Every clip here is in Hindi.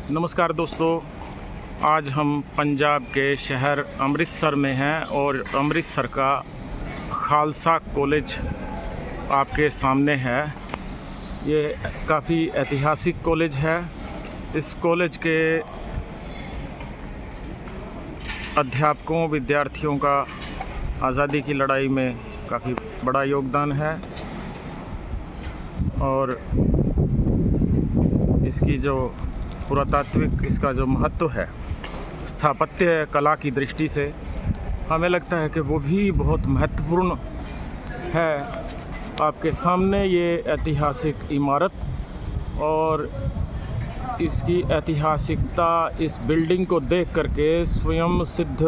नमस्कार दोस्तों, आज हम पंजाब के शहर अमृतसर में हैं और अमृतसर का खालसा कॉलेज आपके सामने है। ये काफ़ी ऐतिहासिक कॉलेज है। इस कॉलेज के अध्यापकों विद्यार्थियों का आज़ादी की लड़ाई में काफ़ी बड़ा योगदान है और इसकी जो पुरातात्विक इसका जो महत्व है स्थापत्य कला की दृष्टि से, हमें लगता है कि वो भी बहुत महत्वपूर्ण है। आपके सामने ये ऐतिहासिक इमारत और इसकी ऐतिहासिकता इस बिल्डिंग को देख करके स्वयं सिद्ध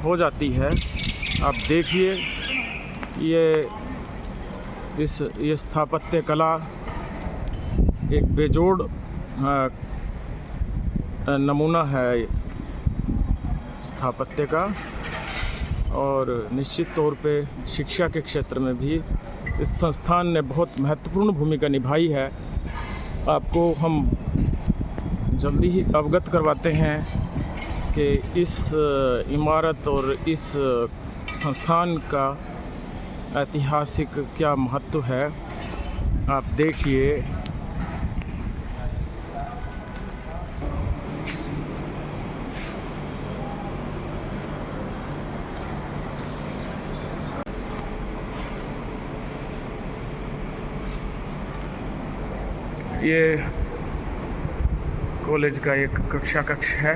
हो जाती है। आप देखिए ये स्थापत्य कला एक बेजोड़ नमूना है स्थापत्य का और निश्चित तौर पे शिक्षा के क्षेत्र में भी इस संस्थान ने बहुत महत्वपूर्ण भूमिका निभाई है। आपको हम जल्दी ही अवगत करवाते हैं कि इस इमारत और इस संस्थान का ऐतिहासिक क्या महत्व है। आप देखिए ये कॉलेज का एक कक्षा कक्ष है।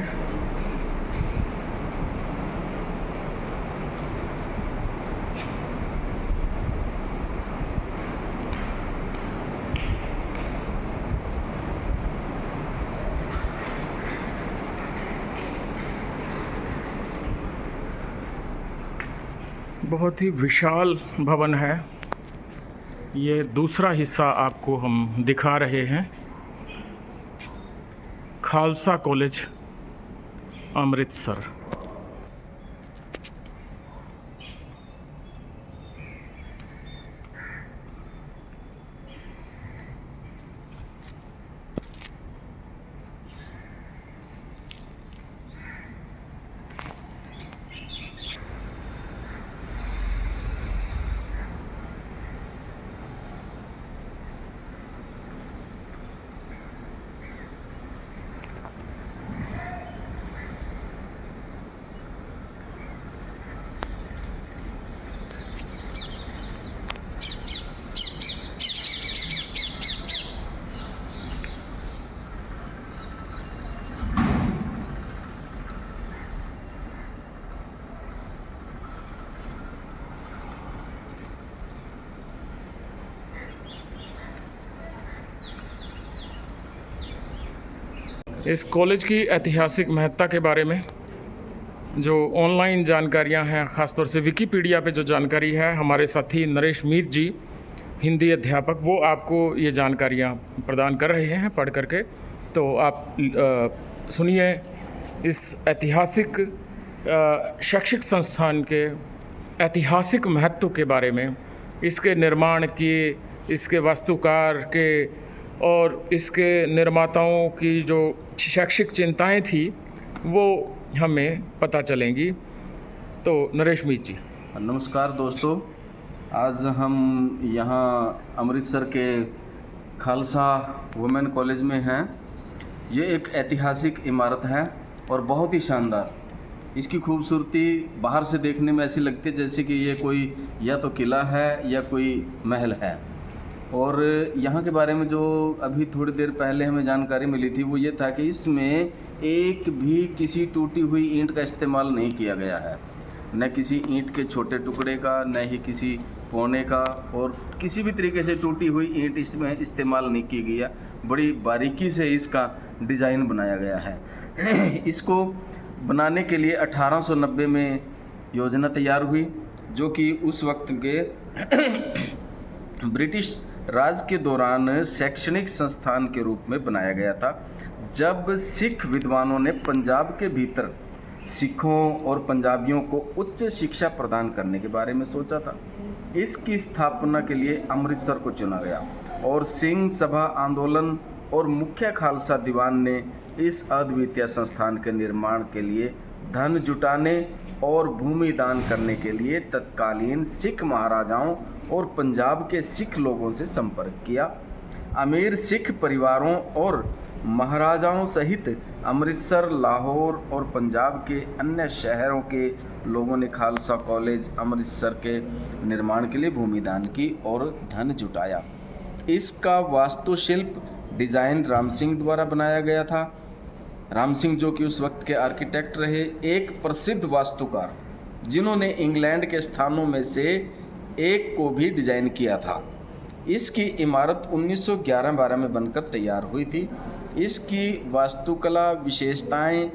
बहुत ही विशाल भवन है। ये दूसरा हिस्सा आपको हम दिखा रहे हैं। खालसा कॉलेज अमृतसर। इस कॉलेज की ऐतिहासिक महत्ता के बारे में जो ऑनलाइन जानकारियां हैं, ख़ासतौर से विकिपीडिया पे जो जानकारी है, हमारे साथी नरेश मीर जी, हिंदी अध्यापक, वो आपको ये जानकारियां प्रदान कर रहे हैं पढ़ करके। तो आप सुनिए इस ऐतिहासिक शैक्षिक संस्थान के ऐतिहासिक महत्व के बारे में, इसके निर्माण की, इसके वास्तुकार के और इसके निर्माताओं की जो शैक्षिक चिंताएं थी वो हमें पता चलेंगी। तो नरेश मीत जी। नमस्कार दोस्तों, आज हम यहाँ अमृतसर के खालसा वुमेन कॉलेज में हैं। ये एक ऐतिहासिक इमारत है और बहुत ही शानदार। इसकी खूबसूरती बाहर से देखने में ऐसी लगती है जैसे कि ये कोई या तो किला है या कोई महल है। और यहाँ के बारे में जो अभी थोड़ी देर पहले हमें जानकारी मिली थी वो ये था कि इसमें एक भी किसी टूटी हुई ईंट का इस्तेमाल नहीं किया गया है, न किसी ईंट के छोटे टुकड़े का, न ही किसी पौने का, और किसी भी तरीके से टूटी हुई ईंट इसमें इस्तेमाल नहीं की गई है। बड़ी बारीकी से इसका डिज़ाइन बनाया गया है। इसको बनाने के लिए 1890 में योजना तैयार हुई, जो कि उस वक्त के ब्रिटिश राज के दौरान शैक्षणिक संस्थान के रूप में बनाया गया था, जब सिख विद्वानों ने पंजाब के भीतर सिखों और पंजाबियों को उच्च शिक्षा प्रदान करने के बारे में सोचा था। इसकी स्थापना के लिए अमृतसर को चुना गया और सिंह सभा आंदोलन और मुख्य खालसा दीवान ने इस अद्वितीय संस्थान के निर्माण के लिए धन जुटाने और भूमि दान करने के लिए तत्कालीन सिख महाराजाओं और पंजाब के सिख लोगों से संपर्क किया। अमीर सिख परिवारों और महाराजाओं सहित अमृतसर, लाहौर और पंजाब के अन्य शहरों के लोगों ने खालसा कॉलेज अमृतसर के निर्माण के लिए भूमि दान की और धन जुटाया। इसका वास्तुशिल्प डिज़ाइन राम सिंह द्वारा बनाया गया था। राम सिंह, जो कि उस वक्त के आर्किटेक्ट रहे, एक प्रसिद्ध वास्तुकार जिन्होंने इंग्लैंड के स्थानों में से एक को भी डिज़ाइन किया था। इसकी इमारत 1911-12 में बनकर तैयार हुई थी। इसकी वास्तुकला विशेषताएं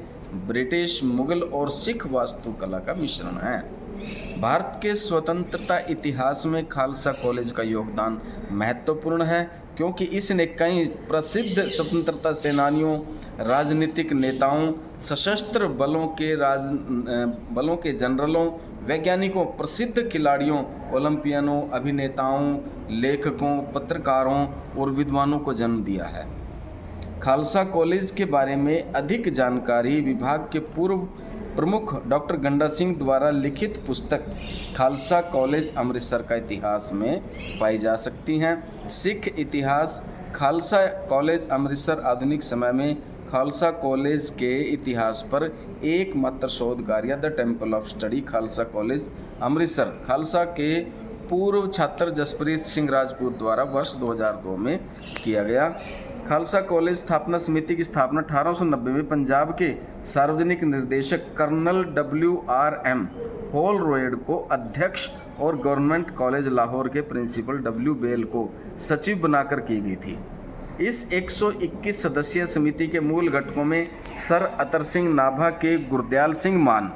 ब्रिटिश, मुगल और सिख वास्तुकला का मिश्रण है। भारत के स्वतंत्रता इतिहास में खालसा कॉलेज का योगदान महत्वपूर्ण है, क्योंकि इसने कई प्रसिद्ध स्वतंत्रता सेनानियों, राजनीतिक नेताओं, सशस्त्र बलों के जनरलों, वैज्ञानिकों, प्रसिद्ध खिलाड़ियों, ओलंपियनों, अभिनेताओं, लेखकों, पत्रकारों और विद्वानों को जन्म दिया है। खालसा कॉलेज के बारे में अधिक जानकारी विभाग के पूर्व प्रमुख डॉक्टर गंडा सिंह द्वारा लिखित पुस्तक खालसा कॉलेज अमृतसर का इतिहास में पाई जा सकती हैं। सिख इतिहास खालसा कॉलेज अमृतसर आधुनिक समय में खालसा कॉलेज के इतिहास पर एकमात्र शोध कार्य the temple of study Khalsa college Amritsar Khalsa के पूर्व छात्र जसप्रीत सिंह राजपूत द्वारा वर्ष 2002 में किया गया। खालसा कॉलेज स्थापना समिति की स्थापना 1890 में पंजाब के सार्वजनिक निदेशक कर्नल WRM होलरोyd को अध्यक्ष और गवर्नमेंट कॉलेज लाहौर के प्रिंसिपल W बेल को सचिव बनाकर की गई थी। इस 121 सदस्यीय समिति के मूल घटकों में सर अतर सिंह नाभा के गुरदयाल सिंह मान,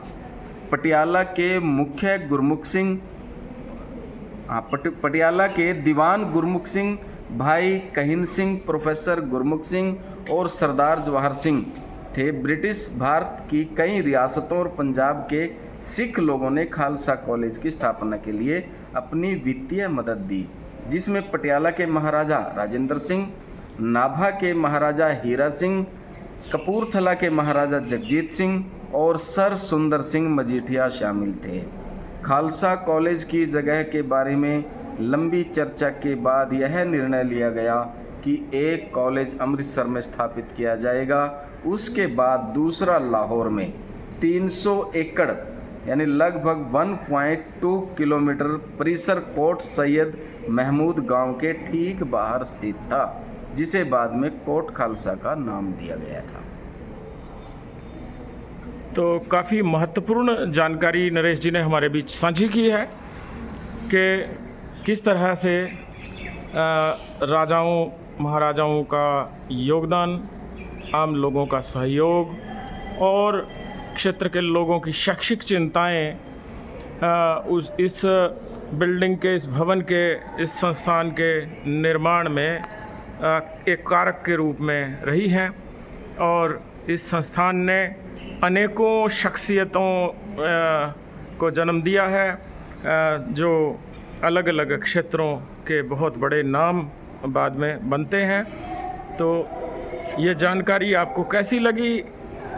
पटियाला के मुख्य गुरमुख सिंह, पटियाला के दीवान गुरमुख सिंह, भाई कहिन सिंह, प्रोफेसर गुरमुख सिंह और सरदार जवाहर सिंह थे। ब्रिटिश भारत की कई रियासतों और पंजाब के सिख लोगों ने खालसा कॉलेज की स्थापना के लिए अपनी वित्तीय मदद दी, जिसमें पटियाला के महाराजा राजेंद्र सिंह, नाभा के महाराजा हीरा सिंह, कपूरथला के महाराजा जगजीत सिंह और सर सुंदर सिंह मजीठिया शामिल थे। खालसा कॉलेज की जगह के बारे में लंबी चर्चा के बाद यह निर्णय लिया गया कि एक कॉलेज अमृतसर में स्थापित किया जाएगा। उसके बाद दूसरा लाहौर में 300 एकड़ यानी लगभग 1.2 किलोमीटर परिसर कोट सैयद महमूद गांव के ठीक बाहर स्थित था, जिसे बाद में कोट खालसा का नाम दिया गया था। तो काफ़ी महत्वपूर्ण जानकारी नरेश जी ने हमारे बीच साझी की है कि किस तरह से राजाओं महाराजाओं का योगदान, आम लोगों का सहयोग और क्षेत्र के लोगों की शैक्षिक चिंताएं इस बिल्डिंग के, इस भवन के, इस संस्थान के निर्माण में एक कारक के रूप में रही हैं। और इस संस्थान ने अनेकों शख्सियतों को जन्म दिया है, जो अलग अलग क्षेत्रों के बहुत बड़े नाम बाद में बनते हैं। तो ये जानकारी आपको कैसी लगी?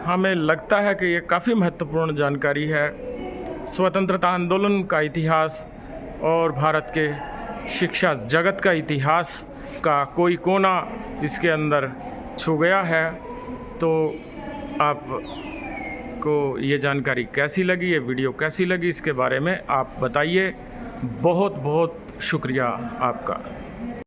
हमें लगता है कि ये काफ़ी महत्वपूर्ण जानकारी है। स्वतंत्रता आंदोलन का इतिहास और भारत के शिक्षा जगत का इतिहास का कोई कोना इसके अंदर छू गया है। तो आपको ये जानकारी कैसी लगी, ये वीडियो कैसी लगी, इसके बारे में आप बताइए। बहुत बहुत शुक्रिया आपका।